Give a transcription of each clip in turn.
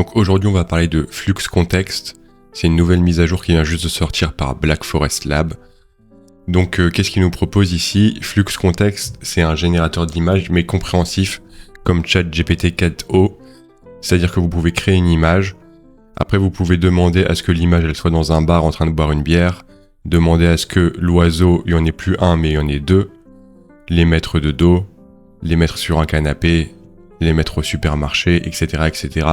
Donc aujourd'hui on va parler de Flux Context, c'est une nouvelle mise à jour qui vient juste de sortir par Black Forest Lab. Donc qu'est-ce qu'il nous propose ici? Flux Context, c'est un générateur d'images mais compréhensif comme ChatGPT 4o, c'est-à-dire que vous pouvez créer une image, après vous pouvez demander à ce que l'image elle soit dans un bar en train de boire une bière, demander à ce que l'oiseau, il n'y en ait plus un mais il y en ait deux, les mettre de dos, les mettre sur un canapé, les mettre au supermarché, etc. etc.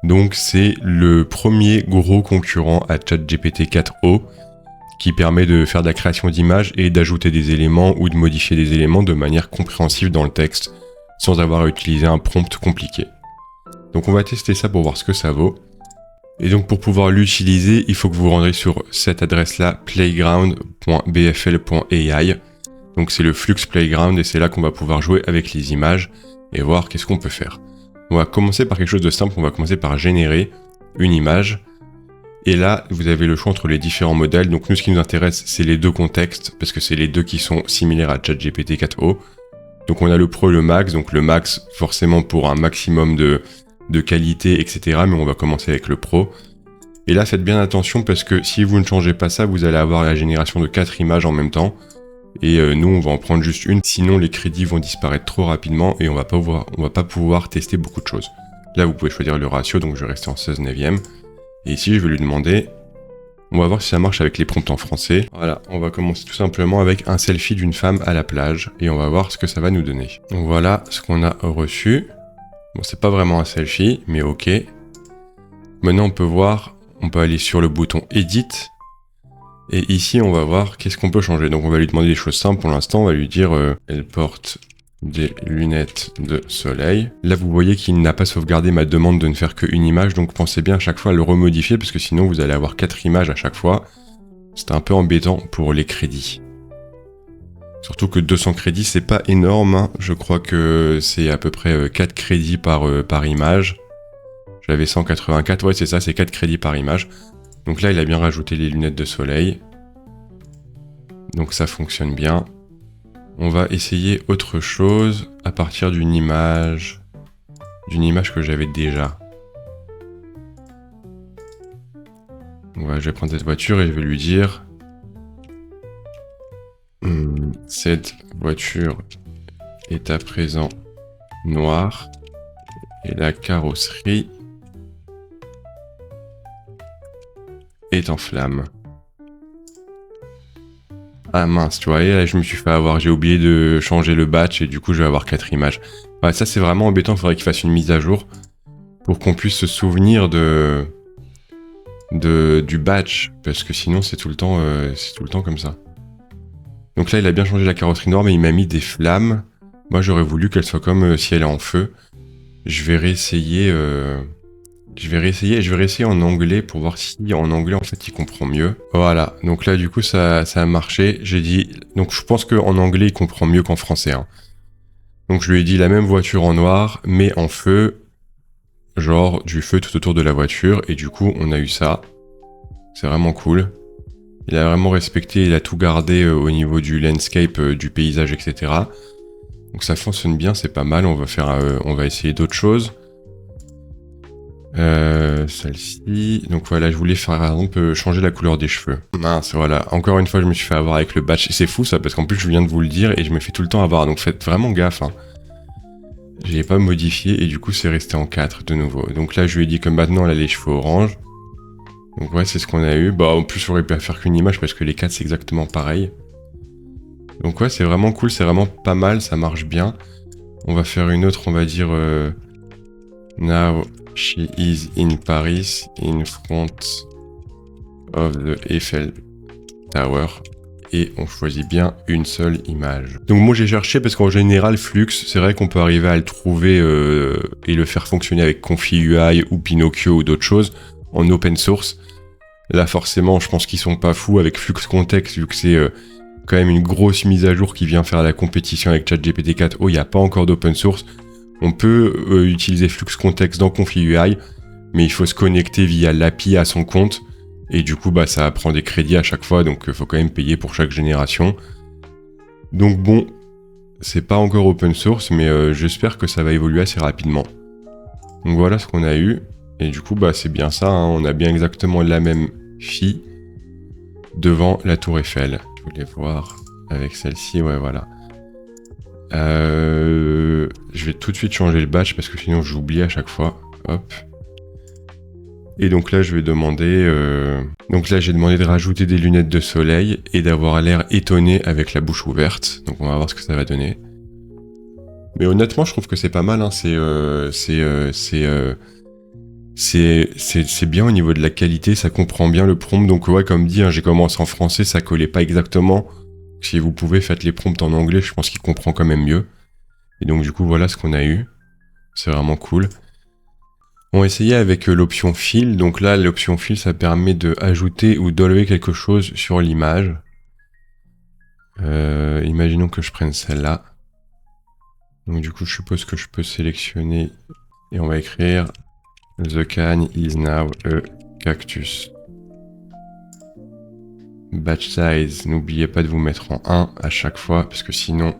Donc c'est le premier gros concurrent à ChatGPT 4o qui permet de faire de la création d'images et d'ajouter des éléments ou de modifier des éléments de manière compréhensive dans le texte sans avoir à utiliser un prompt compliqué. Donc on va tester ça pour voir ce que ça vaut. Et donc pour pouvoir l'utiliser, il faut que vous vous rendrez sur cette adresse-là, playground.bfl.ai. Donc c'est le Flux Playground et c'est là qu'on va pouvoir jouer avec les images et voir qu'est-ce qu'on peut faire. On va commencer par quelque chose de simple, on va commencer par générer une image. Et là, vous avez le choix entre les différents modèles. Donc nous, ce qui nous intéresse, c'est les deux contextes, parce que c'est les deux qui sont similaires à ChatGPT 4o. Donc on a le Pro et le Max. Donc le Max, forcément pour un maximum de qualité, etc. Mais on va commencer avec le Pro. Et là, faites bien attention, parce que si vous ne changez pas ça, vous allez avoir la génération de 4 images en même temps. Et nous, on va en prendre juste une, sinon les crédits vont disparaître trop rapidement et on va pas pouvoir tester beaucoup de choses. Là, vous pouvez choisir le ratio, donc je vais rester en 16/9. Et ici, je vais lui demander, on va voir si ça marche avec les prompts en français. Voilà, on va commencer tout simplement avec un selfie d'une femme à la plage et on va voir ce que ça va nous donner. Donc voilà ce qu'on a reçu. Bon, c'est pas vraiment un selfie, mais ok. Maintenant, on peut aller sur le bouton Edit. Et ici, on va voir qu'est-ce qu'on peut changer. Donc, on va lui demander des choses simples. Pour l'instant, on va lui dire elle porte des lunettes de soleil. Là, vous voyez qu'il n'a pas sauvegardé ma demande de ne faire qu'une image. Donc, pensez bien à chaque fois à le remodifier parce que sinon, vous allez avoir 4 images à chaque fois. C'est un peu embêtant pour les crédits. Surtout que 200 crédits, c'est pas énorme. Hein. Je crois que c'est à peu près 4 crédits par image. J'avais 184. Ouais, c'est ça, c'est 4 crédits par image. Donc là, il a bien rajouté les lunettes de soleil. Donc ça fonctionne bien. On va essayer autre chose à partir d'une image que j'avais déjà. Ouais, je vais prendre cette voiture et je vais lui dire cette voiture est à présent noire et la carrosserie est en flammes. Ah mince, tu vois, et là je me suis fait avoir, j'ai oublié de changer le batch et du coup je vais avoir 4 images. Ouais, ça c'est vraiment embêtant, il faudrait qu'il fasse une mise à jour pour qu'on puisse se souvenir du batch, parce que sinon c'est tout le temps comme ça. Donc là il a bien changé la carrosserie noire mais il m'a mis des flammes. Moi j'aurais voulu qu'elle soit comme si elle est en feu. Je vais réessayer en anglais pour voir si en anglais en fait il comprend mieux. Voilà, donc là du coup ça a marché. J'ai dit, donc je pense qu'en anglais il comprend mieux qu'en français. Hein. Donc je lui ai dit la même voiture en noir mais en feu, genre du feu tout autour de la voiture et du coup on a eu ça. C'est vraiment cool. Il a vraiment respecté, il a tout gardé au niveau du landscape, du paysage, etc. Donc ça fonctionne bien, c'est pas mal. On va essayer d'autres choses. Celle-ci. Donc voilà, je voulais faire par exemple changer la couleur des cheveux. Mince, voilà. Encore une fois, je me suis fait avoir avec le batch. Et c'est fou ça, parce qu'en plus je viens de vous le dire et je me fais tout le temps avoir. Donc faites vraiment gaffe. Hein. Je l'ai pas modifié et du coup c'est resté en 4 de nouveau. Donc là je lui ai dit que maintenant elle a les cheveux orange. Donc ouais, c'est ce qu'on a eu. Bah en plus j'aurais pu faire qu'une image parce que les 4 c'est exactement pareil. Donc ouais, c'est vraiment cool, c'est vraiment pas mal, ça marche bien. On va faire une autre, on va dire Now she is in Paris in front of the Eiffel Tower. Et on choisit bien une seule image. Donc moi j'ai cherché parce qu'en général Flux, c'est vrai qu'on peut arriver à le trouver et le faire fonctionner avec ConfiUI ou Pinocchio ou d'autres choses en open source. Là forcément je pense qu'ils sont pas fous avec Flux Context vu que c'est quand même une grosse mise à jour qui vient faire la compétition avec ChatGPT 4o, il n'y a pas encore d'open source. On peut utiliser Flux Context dans ConfiUI, mais il faut se connecter via l'API à son compte. Et du coup, bah, ça prend des crédits à chaque fois, donc il faut quand même payer pour chaque génération. Donc bon, c'est pas encore open source, mais j'espère que ça va évoluer assez rapidement. Donc voilà ce qu'on a eu. Et du coup, bah c'est bien ça, hein, on a bien exactement la même fille devant la tour Eiffel. Je voulais voir avec celle-ci, ouais voilà. Je vais tout de suite changer le badge parce que sinon j'oublie à chaque fois. Hop. Et donc là, je vais demander... Donc là, j'ai demandé de rajouter des lunettes de soleil et d'avoir l'air étonné avec la bouche ouverte. Donc on va voir ce que ça va donner. Mais honnêtement, je trouve que c'est pas mal. Hein. C'est bien au niveau de la qualité, ça comprend bien le prompt. Donc ouais, comme dit, hein, j'ai commencé en français, ça collait pas exactement. Si vous pouvez, faites les prompts en anglais, je pense qu'il comprend quand même mieux. Et donc du coup, voilà ce qu'on a eu. C'est vraiment cool. On va essayer avec l'option fill. Donc là, l'option fill, ça permet de ajouter ou d'enlever quelque chose sur l'image. Imaginons que je prenne celle-là. Donc du coup, je suppose que je peux sélectionner et on va écrire The can is now a cactus. Batch size, n'oubliez pas de vous mettre en 1 à chaque fois, parce que sinon,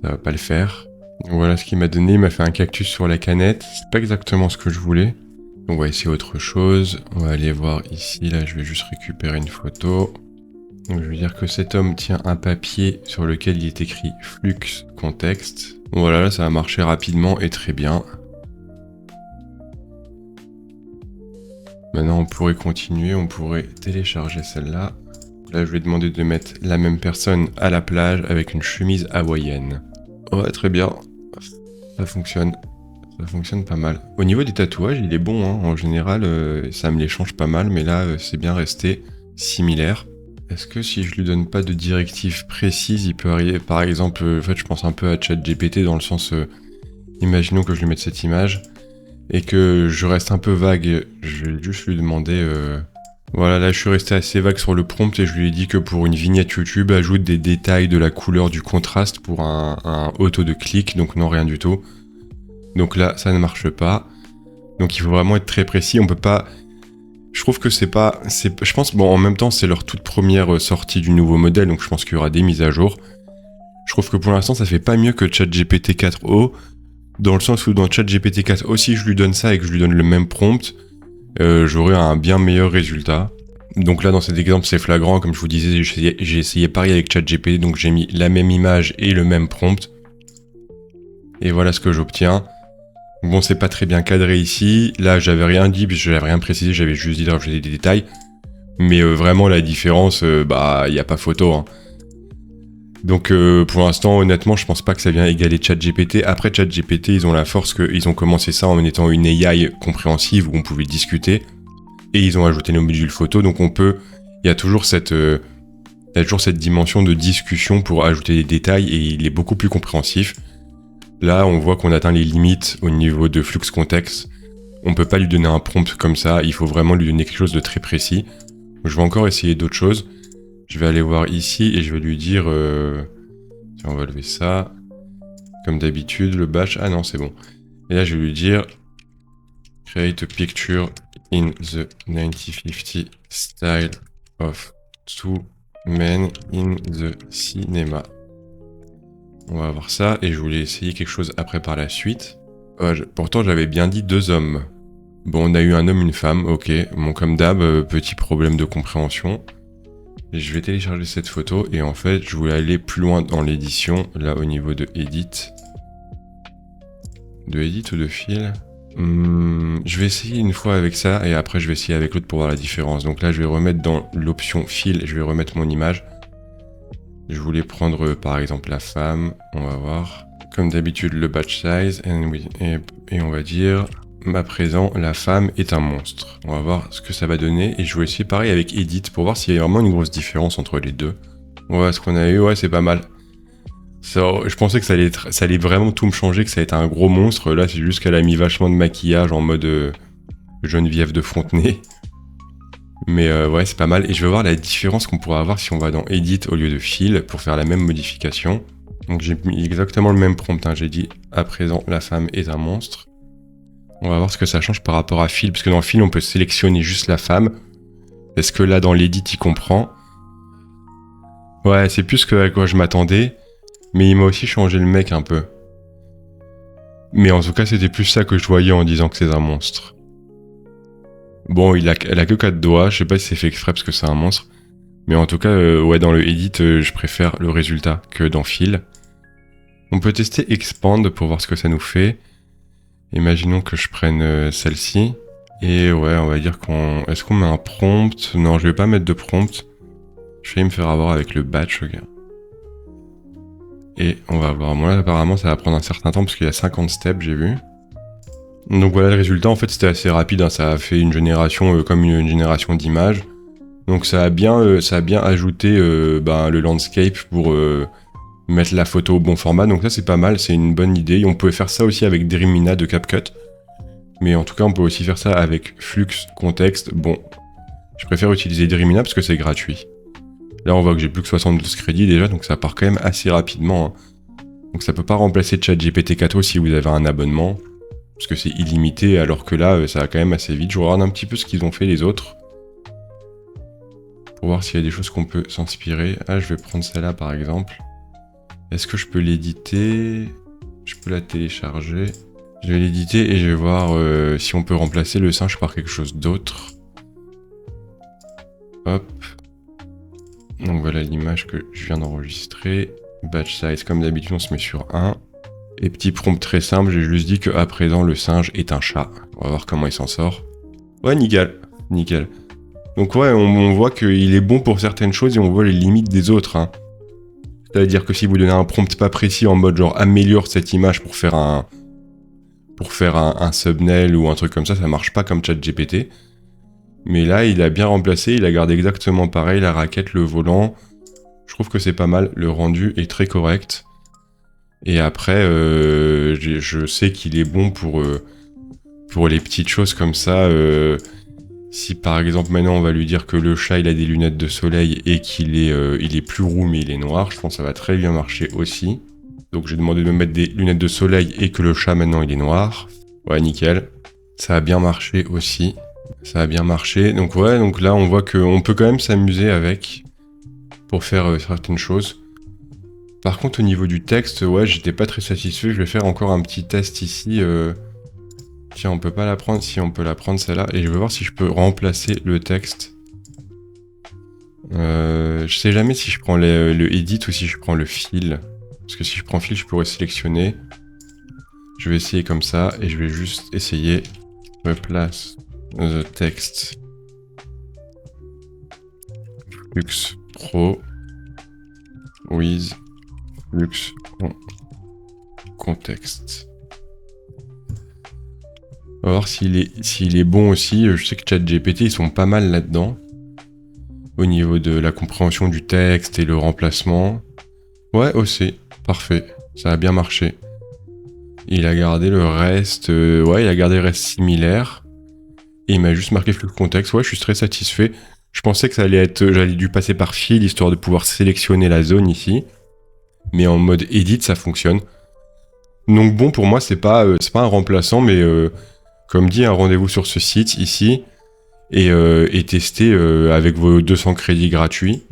ça va pas le faire. Donc voilà ce qu'il m'a donné, il m'a fait un cactus sur la canette, c'est pas exactement ce que je voulais. On va essayer autre chose, on va aller voir ici, là je vais juste récupérer une photo. Donc je veux dire que cet homme tient un papier sur lequel il est écrit Flux Context. Bon voilà, là ça va marcher rapidement et très bien. Maintenant on pourrait continuer, on pourrait télécharger celle-là. Là je vais demander de mettre la même personne à la plage avec une chemise hawaïenne. Ouais, très bien. Ça fonctionne pas mal. Au niveau des tatouages, il est bon, hein. En général, ça me les change pas mal, mais là, c'est bien resté similaire. Est-ce que si je lui donne pas de directive précise, il peut arriver, par exemple, en fait, je pense un peu à ChatGPT dans le sens, imaginons que je lui mette cette image, et que je reste un peu vague, je vais juste lui demander... Voilà, là je suis resté assez vague sur le prompt et je lui ai dit que pour une vignette YouTube, ajoute des détails de la couleur du contraste pour un auto de clic, donc non, rien du tout. Donc là, ça ne marche pas. Donc il faut vraiment être très précis, on peut pas... Je trouve que c'est pas... Je pense, bon, en même temps, c'est leur toute première sortie du nouveau modèle, donc je pense qu'il y aura des mises à jour. Je trouve que pour l'instant, ça fait pas mieux que ChatGPT 4o, dans le sens où dans ChatGPT 4o, si je lui donne ça et que je lui donne le même prompt, j'aurai un bien meilleur résultat. Donc là, dans cet exemple, c'est flagrant. Comme je vous disais, j'ai essayé pareil avec ChatGPT, donc j'ai mis la même image et le même prompt. Et voilà ce que j'obtiens. Bon, c'est pas très bien cadré ici. Là, j'avais rien dit, puis j'avais rien précisé, j'avais juste dit de rajouter des détails. Mais vraiment, la différence, bah, y a pas photo. Hein. Donc pour l'instant, honnêtement, je pense pas que ça vient égaler ChatGPT. Après ChatGPT, ils ont la force qu'ils ont commencé ça en étant une AI compréhensive où on pouvait discuter. Et ils ont ajouté nos modules photo, donc on peut... Il y a toujours cette dimension de discussion pour ajouter des détails et il est beaucoup plus compréhensif. Là, on voit qu'on atteint les limites au niveau de flux context. On peut pas lui donner un prompt comme ça, il faut vraiment lui donner quelque chose de très précis. Je vais encore essayer d'autres choses. Je vais aller voir ici et je vais lui dire... Tiens, on va lever ça. Comme d'habitude, le batch... Ah non, c'est bon. Et là, je vais lui dire... Create a picture in the 1950 style of two men in the cinema. On va voir ça, et je voulais essayer quelque chose après par la suite. Pourtant, j'avais bien dit 2 hommes. Bon, on a eu un homme, une femme, ok. Bon, comme d'hab, petit problème de compréhension. Je vais télécharger cette photo, et en fait, je voulais aller plus loin dans l'édition, là, au niveau de Edit. De Edit ou de Fil ? Je vais essayer une fois avec ça, et après, je vais essayer avec l'autre pour voir la différence. Donc là, je vais remettre dans l'option Fil, je vais remettre mon image. Je voulais prendre par exemple la femme, on va voir. Comme d'habitude le batch size, et on va dire à présent la femme est un monstre. On va voir ce que ça va donner et je vais essayer pareil avec Edit pour voir s'il y a vraiment une grosse différence entre les deux. On va ce qu'on a eu, ouais c'est pas mal. Ça, je pensais que ça allait vraiment tout me changer, que ça allait être un gros monstre. Là c'est juste qu'elle a mis vachement de maquillage en mode Geneviève de Fontenay. Mais ouais, c'est pas mal. Et je vais voir la différence qu'on pourra avoir si on va dans Edit au lieu de Fill pour faire la même modification. Donc j'ai mis exactement le même prompt. Hein. J'ai dit à présent la femme est un monstre. On va voir ce que ça change par rapport à Fill. Parce que dans Fill, on peut sélectionner juste la femme. Est-ce que là, dans l'Edit, il comprend? Ouais, c'est plus à quoi je m'attendais. Mais il m'a aussi changé le mec un peu. Mais en tout cas, c'était plus ça que je voyais en disant que c'est un monstre. Bon, elle a que 4 doigts, je sais pas si c'est fait exprès parce que c'est un monstre. Mais en tout cas, ouais, dans le edit, je préfère le résultat que dans Fill. On peut tester Expand pour voir ce que ça nous fait. Imaginons que je prenne celle-ci. Et ouais, on va dire qu'on... Est-ce qu'on met un prompt? Non, je vais pas mettre de prompt. Je vais me faire avoir avec le batch, ok. Et on va voir. Moi, apparemment, ça va prendre un certain temps parce qu'il y a 50 steps, j'ai vu. Donc voilà, le résultat, en fait, c'était assez rapide. Hein. Ça a fait une génération comme une génération d'images. Donc ça a bien ajouté le landscape pour mettre la photo au bon format. Donc ça, c'est pas mal, c'est une bonne idée. Et on pouvait faire ça aussi avec Dreamina de CapCut. Mais en tout cas, on peut aussi faire ça avec Flux Context. Bon, je préfère utiliser Dreamina parce que c'est gratuit. Là, on voit que j'ai plus que 72 crédits déjà, donc ça part quand même assez rapidement. Hein. Donc ça peut pas remplacer ChatGPT 4 si vous avez un abonnement, parce que c'est illimité, alors que là, ça va quand même assez vite. Je regarde un petit peu ce qu'ils ont fait les autres, pour voir s'il y a des choses qu'on peut s'inspirer. Ah, je vais prendre celle-là par exemple. Est-ce que je peux l'éditer? Je peux la télécharger. Je vais l'éditer et je vais voir si on peut remplacer le singe par quelque chose d'autre. Hop. Donc voilà l'image que je viens d'enregistrer. Batch size, comme d'habitude, on se met sur 1. Et petit prompt très simple, j'ai juste dit qu'à présent le singe est un chat. On va voir comment il s'en sort. Ouais, nickel. Nickel. Donc ouais, on voit qu'il est bon pour certaines choses et on voit les limites des autres. Hein. C'est-à-dire que si vous donnez un prompt pas précis en mode genre améliore cette image pour faire un thumbnail ou un truc comme ça marche pas comme ChatGPT. Mais là, il a bien remplacé, il a gardé exactement pareil, la raquette, le volant. Je trouve que c'est pas mal, le rendu est très correct. Et après, je sais qu'il est bon pour les petites choses comme ça. Si par exemple maintenant on va lui dire que le chat il a des lunettes de soleil et qu'il est plus roux mais il est noir, je pense que ça va très bien marcher aussi. Donc j'ai demandé de me mettre des lunettes de soleil et que le chat maintenant il est noir. Ouais, nickel. Ça a bien marché aussi. Ça a bien marché. Donc ouais, donc là on voit qu'on peut quand même s'amuser avec pour faire certaines choses. Par contre au niveau du texte, ouais, j'étais pas très satisfait. Je vais faire encore un petit test ici. Tiens, on peut pas la prendre. Si, on peut la prendre celle-là. Et je vais voir si je peux remplacer le texte. Je sais jamais si je prends le edit ou si je prends le fill. Parce que si je prends fill, je pourrais sélectionner. Je vais essayer comme ça. Et je vais juste essayer. Replace the text. Flux Pro. With Flux Context. On va voir s'il est bon aussi. Je sais que ChatGPT, ils sont pas mal là-dedans. Au niveau de la compréhension du texte et le remplacement. Ouais, aussi. Parfait. Ça a bien marché. Il a gardé le reste... ouais, il a gardé le reste similaire. Et il m'a juste marqué flux contexte. Ouais, je suis très satisfait. Je pensais que ça allait être... J'allais dû passer par fill, histoire de pouvoir sélectionner la zone ici. Mais en mode edit, ça fonctionne. Donc bon, pour moi, c'est pas un remplaçant, mais... comme dit, un rendez-vous sur ce site, ici, et tester avec vos 200 crédits gratuits.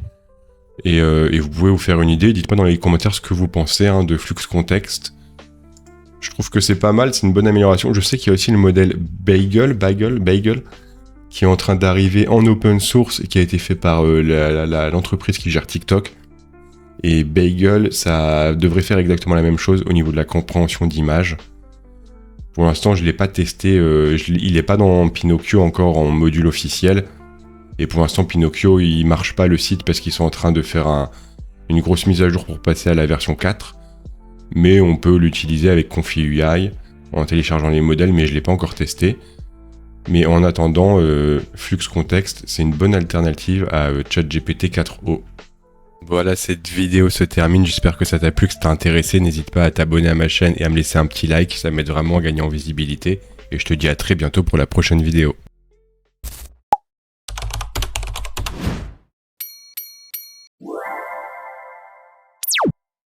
Et vous pouvez vous faire une idée. Dites-moi dans les commentaires ce que vous pensez de Flux Context. Je trouve que c'est pas mal, c'est une bonne amélioration. Je sais qu'il y a aussi le modèle Bagel, qui est en train d'arriver en open source et qui a été fait par l'entreprise qui gère TikTok. Et Bagel, ça devrait faire exactement la même chose au niveau de la compréhension d'image. Pour l'instant, je ne l'ai pas testé, il n'est pas dans Pinocchio encore en module officiel. Et pour l'instant, Pinocchio, il marche pas le site parce qu'ils sont en train de faire une grosse mise à jour pour passer à la version 4. Mais on peut l'utiliser avec ConfiUI en téléchargeant les modèles, mais je ne l'ai pas encore testé. Mais en attendant, Flux Context, c'est une bonne alternative à ChatGPT 4o. Voilà, cette vidéo se termine. J'espère que ça t'a plu, que ça t'a intéressé. N'hésite pas à t'abonner à ma chaîne et à me laisser un petit like. Ça m'aide vraiment à gagner en visibilité. Et je te dis à très bientôt pour la prochaine vidéo.